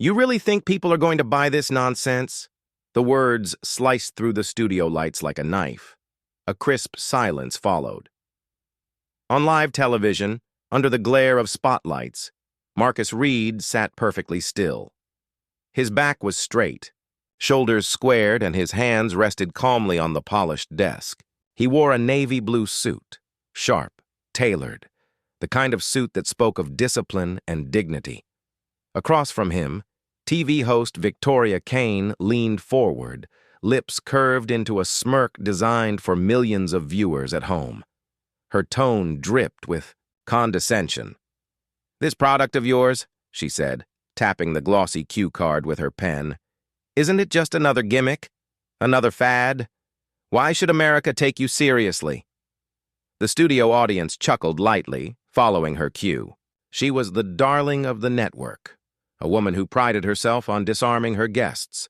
You really think people are going to buy this nonsense? The words sliced through the studio lights like a knife. A crisp silence followed. On live television, under the glare of spotlights, Marcus Reed sat perfectly still. His back was straight, shoulders squared, and his hands rested calmly on the polished desk. He wore a navy blue suit, sharp, tailored, the kind of suit that spoke of discipline and dignity. Across from him, TV host Victoria Kane leaned forward, lips curved into a smirk designed for millions of viewers at home. Her tone dripped with condescension. "This product of yours," she said, tapping the glossy cue card with her pen, "isn't it just another gimmick? Another fad? Why should America take you seriously?" The studio audience chuckled lightly, following her cue. She was the darling of the network, a woman who prided herself on disarming her guests,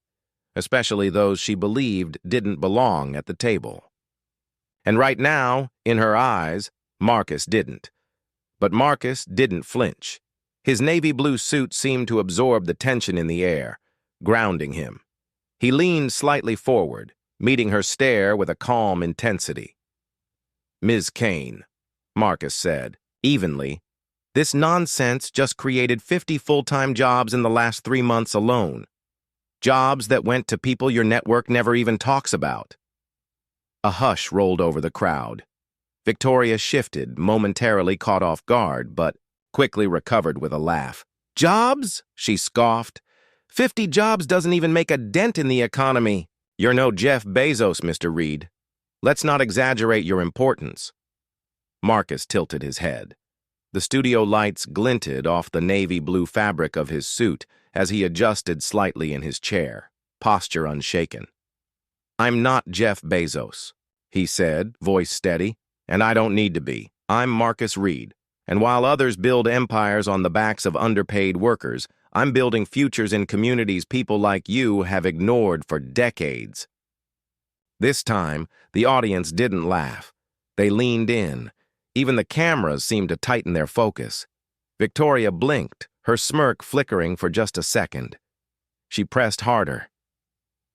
especially those she believed didn't belong at the table. And right now, in her eyes, Marcus didn't. But Marcus didn't flinch. His navy blue suit seemed to absorb the tension in the air, grounding him. He leaned slightly forward, meeting her stare with a calm intensity. "Ms. Kane," Marcus said, evenly, "this nonsense just created 50 full-time jobs in the last 3 months alone. Jobs that went to people your network never even talks about." A hush rolled over the crowd. Victoria shifted, momentarily caught off guard, but quickly recovered with a laugh. "Jobs?" she scoffed. 50 jobs doesn't even make a dent in the economy. You're no Jeff Bezos, Mr. Reed. Let's not exaggerate your importance." Marcus tilted his head. The studio lights glinted off the navy blue fabric of his suit as he adjusted slightly in his chair, posture unshaken. "I'm not Jeff Bezos," he said, voice steady, "and I don't need to be. I'm Marcus Reed, and while others build empires on the backs of underpaid workers, I'm building futures in communities people like you have ignored for decades." This time, the audience didn't laugh. They leaned in. Even the cameras seemed to tighten their focus. Victoria blinked, her smirk flickering for just a second. She pressed harder.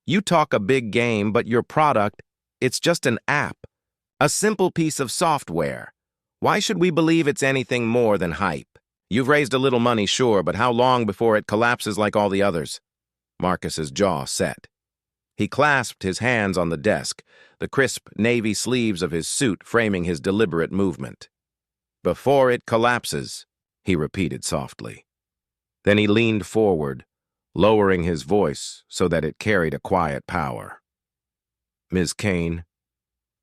"You talk a big game, but your product, it's just an app. A simple piece of software. Why should we believe it's anything more than hype? You've raised a little money, sure, but how long before it collapses like all the others?" Marcus's jaw set. He clasped his hands on the desk, the crisp navy sleeves of his suit framing his deliberate movement. "Before it collapses," he repeated softly. Then he leaned forward, lowering his voice so that it carried a quiet power. "Ms. Kane,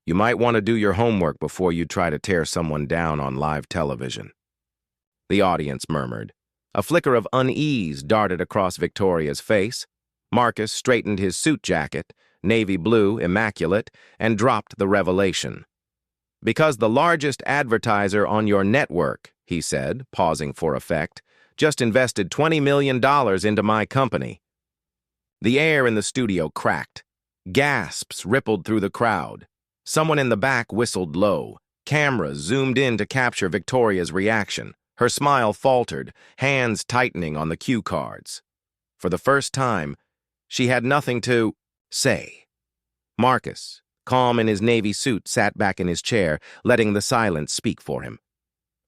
you might want to do your homework before you try to tear someone down on live television." The audience murmured. A flicker of unease darted across Victoria's face. Marcus straightened his suit jacket, navy blue, immaculate, and dropped the revelation. "Because the largest advertiser on your network," he said, pausing for effect, "just invested $20 million into my company." The air in the studio cracked. Gasps rippled through the crowd. Someone in the back whistled low. Cameras zoomed in to capture Victoria's reaction. Her smile faltered, hands tightening on the cue cards. For the first time, she had nothing to say. Marcus, calm in his navy suit, sat back in his chair, letting the silence speak for him.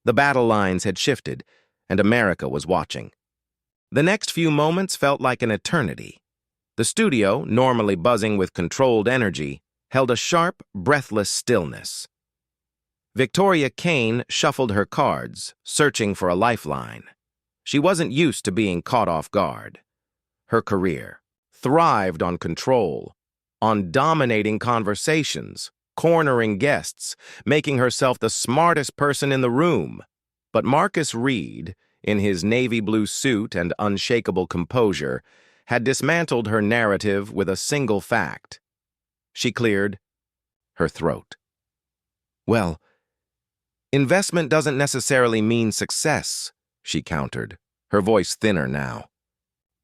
The battle lines had shifted, and America was watching. The next few moments felt like an eternity. The studio, normally buzzing with controlled energy, held a sharp, breathless stillness. Victoria Kane shuffled her cards, searching for a lifeline. She wasn't used to being caught off guard. Her career thrived on control, on dominating conversations, cornering guests, making herself the smartest person in the room. But Marcus Reed, in his navy blue suit and unshakable composure, had dismantled her narrative with a single fact. She cleared her throat. "Well, investment doesn't necessarily mean success," she countered, her voice thinner now.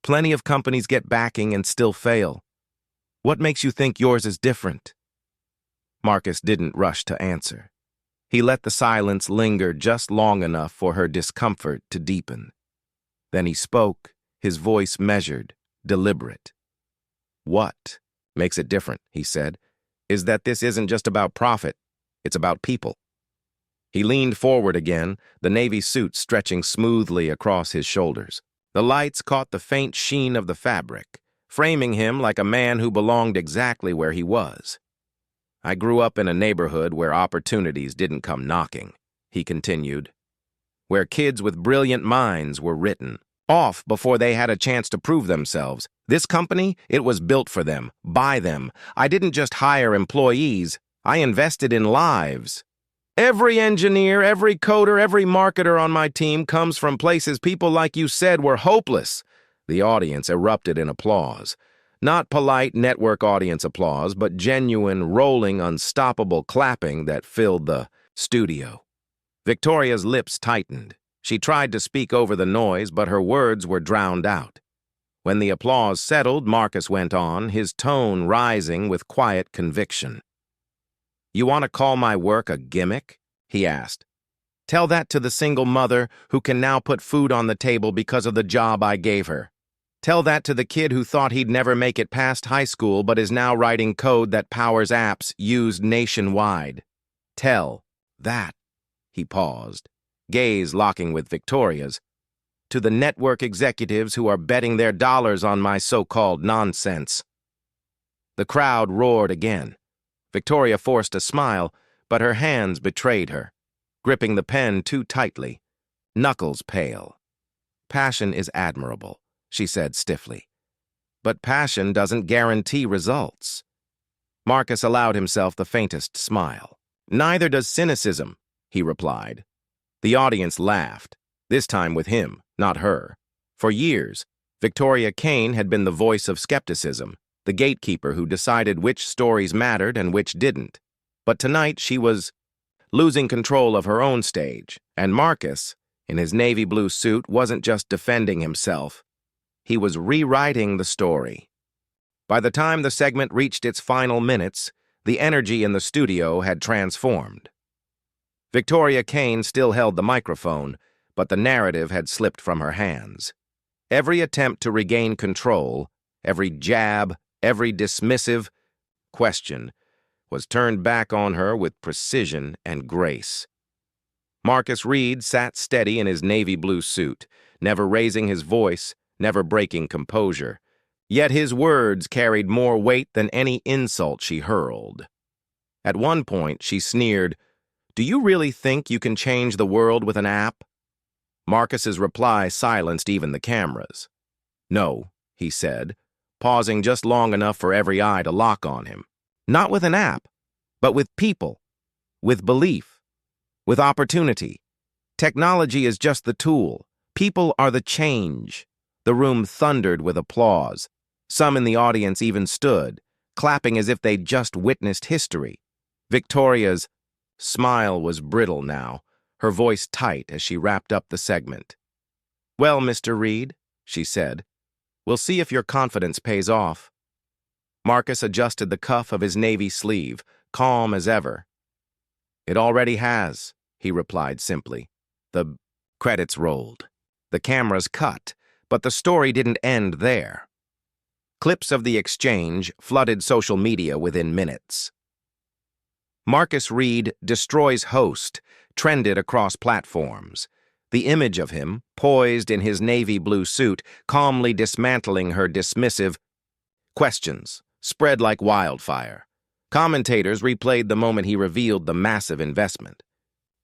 "Plenty of companies get backing and still fail. What makes you think yours is different?" Marcus didn't rush to answer. He let the silence linger just long enough for her discomfort to deepen. Then he spoke, his voice measured, deliberate. "What makes it different," he said, "is that this isn't just about profit, it's about people." He leaned forward again, the navy suit stretching smoothly across his shoulders. The lights caught the faint sheen of the fabric, framing him like a man who belonged exactly where he was. "I grew up in a neighborhood where opportunities didn't come knocking," he continued, "where kids with brilliant minds were written off before they had a chance to prove themselves. This company, it was built for them, by them. I didn't just hire employees, I invested in lives. Every engineer, every coder, every marketer on my team comes from places people like you said were hopeless." The audience erupted in applause. Not polite network audience applause, but genuine, rolling, unstoppable clapping that filled the studio. Victoria's lips tightened. She tried to speak over the noise, but her words were drowned out. When the applause settled, Marcus went on, his tone rising with quiet conviction. "You want to call my work a gimmick?" he asked. "Tell that to the single mother who can now put food on the table because of the job I gave her. Tell that to the kid who thought he'd never make it past high school but is now writing code that powers apps used nationwide. Tell that," he paused, gaze locking with Victoria's, "to the network executives who are betting their dollars on my so-called nonsense." The crowd roared again. Victoria forced a smile, but her hands betrayed her, gripping the pen too tightly, knuckles pale. "Passion is admirable," she said stiffly, "but passion doesn't guarantee results." Marcus allowed himself the faintest smile. "Neither does cynicism," he replied. The audience laughed, this time with him, not her. For years, Victoria Kane had been the voice of skepticism, the gatekeeper who decided which stories mattered and which didn't. But tonight she was losing control of her own stage, and Marcus, in his navy blue suit, wasn't just defending himself. He was rewriting the story. By the time the segment reached its final minutes, the energy in the studio had transformed. Victoria Kane still held the microphone, but the narrative had slipped from her hands. Every attempt to regain control, every jab, every dismissive question was turned back on her with precision and grace. Marcus Reed sat steady in his navy blue suit, never raising his voice, never breaking composure. Yet his words carried more weight than any insult she hurled. At one point, she sneered, "Do you really think you can change the world with an app?" Marcus's reply silenced even the cameras. "No," he said, pausing just long enough for every eye to lock on him. "Not with an app, but with people, with belief, with opportunity. Technology is just the tool. People are the change." The room thundered with applause. Some in the audience even stood, clapping as if they'd just witnessed history. Victoria's smile was brittle now, her voice tight as she wrapped up the segment. "Well, Mr. Reed," she said, "we'll see if your confidence pays off." Marcus adjusted the cuff of his navy sleeve, calm as ever. "It already has," he replied simply. The credits rolled. The cameras cut, but the story didn't end there. Clips of the exchange flooded social media within minutes. Marcus Reed destroys host trended across platforms. The image of him, poised in his navy blue suit, calmly dismantling her dismissive questions, spread like wildfire. Commentators replayed the moment he revealed the massive investment.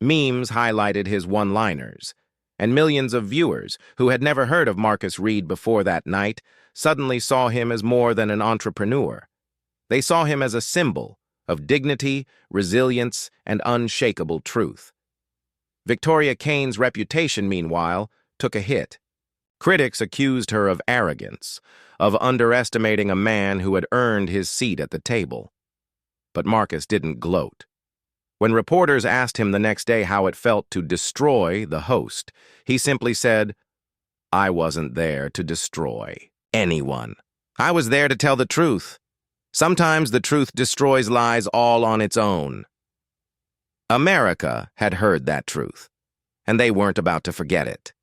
Memes highlighted his one-liners, and millions of viewers who had never heard of Marcus Reed before that night suddenly saw him as more than an entrepreneur. They saw him as a symbol of dignity, resilience, and unshakable truth. Victoria Kane's reputation, meanwhile, took a hit. Critics accused her of arrogance, of underestimating a man who had earned his seat at the table. But Marcus didn't gloat. When reporters asked him the next day how it felt to destroy the host, he simply said, "I wasn't there to destroy anyone. I was there to tell the truth. Sometimes the truth destroys lies all on its own." America had heard that truth, and they weren't about to forget it.